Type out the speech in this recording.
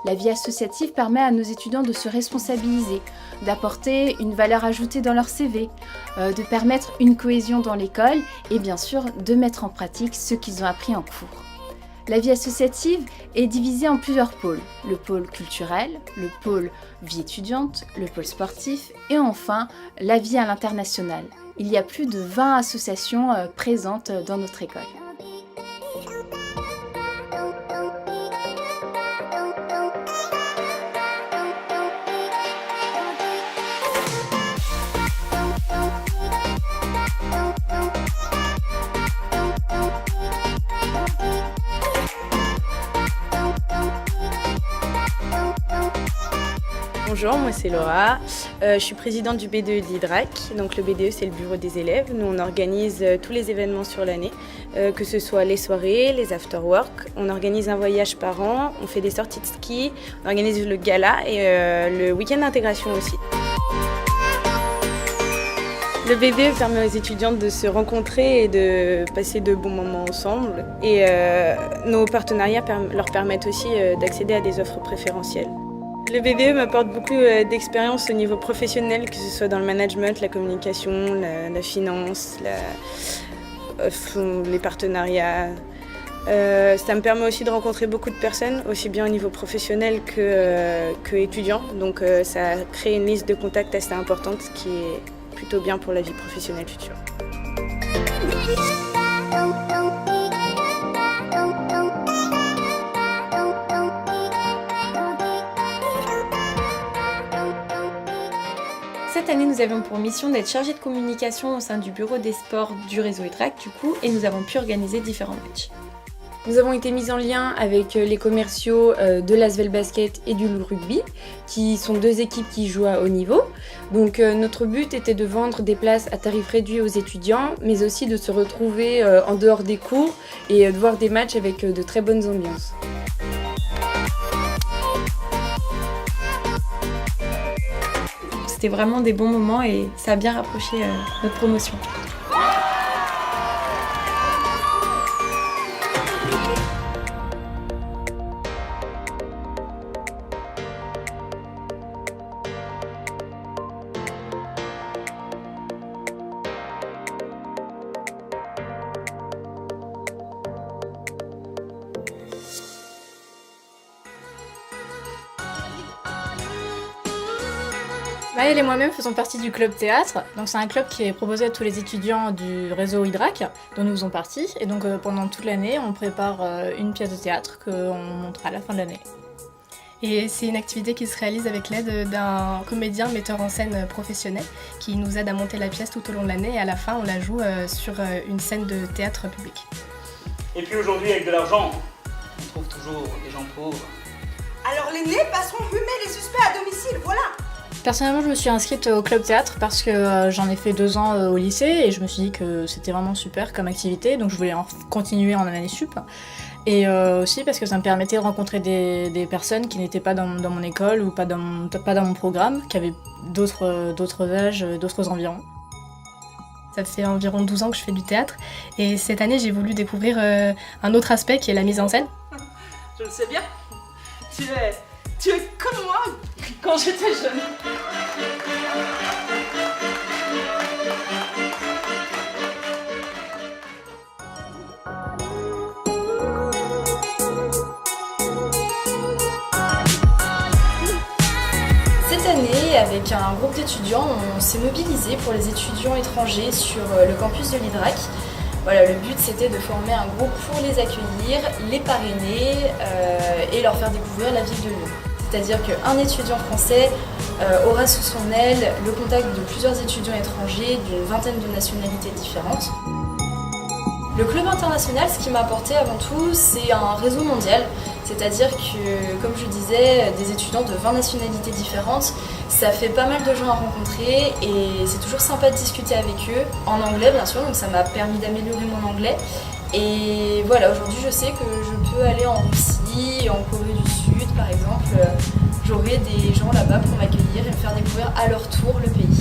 La vie associative permet à nos étudiants de se responsabiliser, d'apporter une valeur ajoutée dans leur CV, de permettre une cohésion dans l'école et bien sûr de mettre en pratique ce qu'ils ont appris en cours. La vie associative est divisée en plusieurs pôles. Le pôle culturel, le pôle vie étudiante, le pôle sportif et enfin la vie à l'international. Il y a plus de 20 associations présentes dans notre école. Bonjour, moi c'est Laura, je suis présidente du BDE de l'IDRAC. Donc le BDE c'est le bureau des élèves. Nous on organise tous les événements sur l'année, que ce soit les soirées, les after-work. On organise un voyage par an, on fait des sorties de ski, on organise le gala et le week-end d'intégration aussi. Le BDE permet aux étudiantes de se rencontrer et de passer de bons moments ensemble. Et nos partenariats leur permettent aussi d'accéder à des offres préférentielles. Le BDE m'apporte beaucoup d'expérience au niveau professionnel, que ce soit dans le management, la communication, la finance, les partenariats. Ça me permet aussi de rencontrer beaucoup de personnes, aussi bien au niveau professionnel que étudiant. Donc ça crée une liste de contacts assez importante, ce qui est plutôt bien pour la vie professionnelle future. Cette année, nous avions pour mission d'être chargés de communication au sein du bureau des sports du réseau IDRAC et nous avons pu organiser différents matchs. Nous avons été mis en lien avec les commerciaux de l'Asvel Basket et du Loup Rugby, qui sont deux équipes qui jouent à haut niveau. Donc notre but était de vendre des places à tarif réduit aux étudiants, mais aussi de se retrouver en dehors des cours et de voir des matchs avec de très bonnes ambiances. C'était vraiment des bons moments et ça a bien rapproché notre promotion. Maëlle et moi-même faisons partie du club théâtre. Donc c'est un club qui est proposé à tous les étudiants du réseau IDRAC, dont nous faisons partie. Et donc pendant toute l'année, on prépare une pièce de théâtre qu'on montrera à la fin de l'année. Et c'est une activité qui se réalise avec l'aide d'un comédien, metteur en scène professionnel qui nous aide à monter la pièce tout au long de l'année et à la fin on la joue sur une scène de théâtre public. Et puis aujourd'hui avec de l'argent, on trouve toujours des gens pauvres. Alors les nés passeront humer les suspects à domicile, voilà. Personnellement, je me suis inscrite au club théâtre parce que j'en ai fait 2 ans au lycée et je me suis dit que c'était vraiment super comme activité, donc je voulais en continuer en année sup. Et aussi parce que ça me permettait de rencontrer des personnes qui n'étaient pas dans mon école ou pas dans mon programme, qui avaient d'autres âges, d'autres environs. Ça fait environ 12 ans que je fais du théâtre et cette année j'ai voulu découvrir un autre aspect qui est la mise en scène. Je le sais bien, tu es comme moi quand j'étais jeune. Cette année, avec un groupe d'étudiants, on s'est mobilisé pour les étudiants étrangers sur le campus de l'IDRAC. Voilà, le but c'était de former un groupe pour les accueillir, les parrainer et leur faire découvrir la ville de Lyon. C'est-à-dire qu'un étudiant français aura sous son aile le contact de plusieurs étudiants étrangers d'une vingtaine de nationalités différentes. Le club international, ce qui m'a apporté avant tout, c'est un réseau mondial. C'est-à-dire que, comme je disais, des étudiants de 20 nationalités différentes, ça fait pas mal de gens à rencontrer et c'est toujours sympa de discuter avec eux, en anglais bien sûr, donc ça m'a permis d'améliorer mon anglais. Et voilà, aujourd'hui je sais que je peux aller en Russie, en Corée du Sud par exemple. J'aurai des gens là-bas pour m'accueillir et me faire découvrir à leur tour le pays.